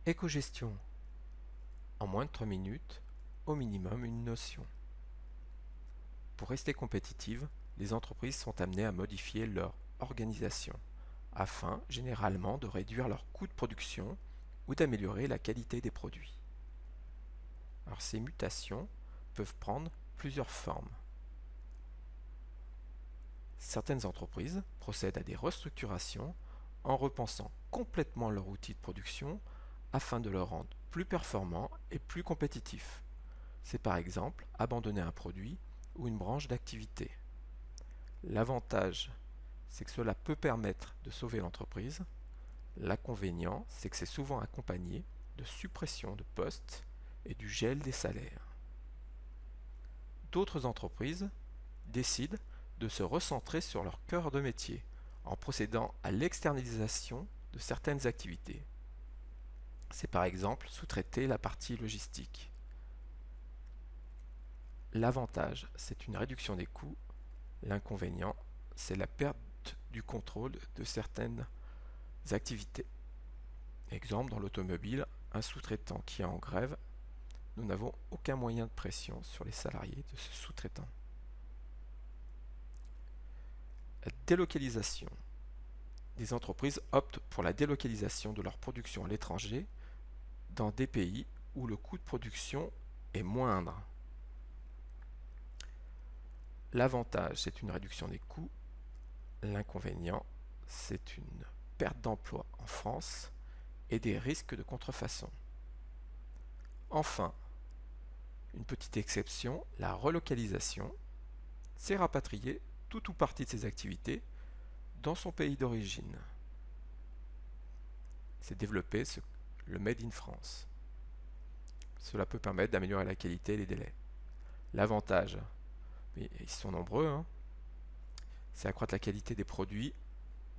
Éco-gestion. En moins de 3 minutes, au minimum une notion. Pour rester compétitives, les entreprises sont amenées à modifier leur organisation, afin généralement de réduire leurs coûts de production ou d'améliorer la qualité des produits. Alors ces mutations peuvent prendre plusieurs formes. Certaines entreprises procèdent à des restructurations en repensant complètement leur outil de production afin de le rendre plus performant et plus compétitif. C'est par exemple abandonner un produit ou une branche d'activité. L'avantage, c'est que cela peut permettre de sauver l'entreprise. L'inconvénient, c'est que c'est souvent accompagné de suppression de postes et du gel des salaires. D'autres entreprises décident de se recentrer sur leur cœur de métier en procédant à l'externalisation de certaines activités. C'est par exemple sous-traiter la partie logistique. L'avantage, c'est une réduction des coûts. L'inconvénient, c'est la perte du contrôle de certaines activités. Exemple, dans l'automobile, un sous-traitant qui est en grève, nous n'avons aucun moyen de pression sur les salariés de ce sous-traitant. La délocalisation. Des entreprises optent pour la délocalisation de leur production à l'étranger dans des pays où le coût de production est moindre. L'avantage, c'est une réduction des coûts. L'inconvénient, c'est une perte d'emploi en France et des risques de contrefaçon. Enfin, une petite exception, la relocalisation, c'est rapatrier tout ou partie de ses activités dans son pays d'origine. C'est développer le Made in France. Cela peut permettre d'améliorer la qualité et les délais. L'avantage, mais ils sont nombreux, c'est accroître la qualité des produits,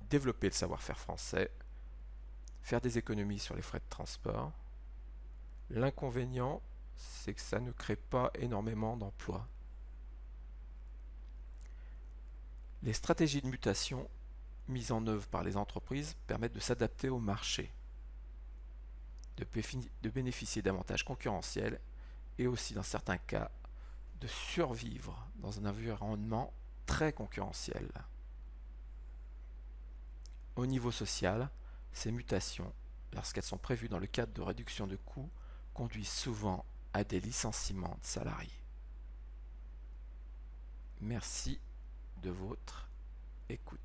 développer le savoir-faire français, faire des économies sur les frais de transport. L'inconvénient, c'est que ça ne crée pas énormément d'emplois. Les stratégies de mutation mises en œuvre par les entreprises permettent de s'adapter au marché, de bénéficier d'avantages concurrentiels et aussi dans certains cas de survivre dans un environnement très concurrentiel. Au niveau social, ces mutations, lorsqu'elles sont prévues dans le cadre de réduction de coûts, conduisent souvent à des licenciements de salariés. Merci de votre écoute.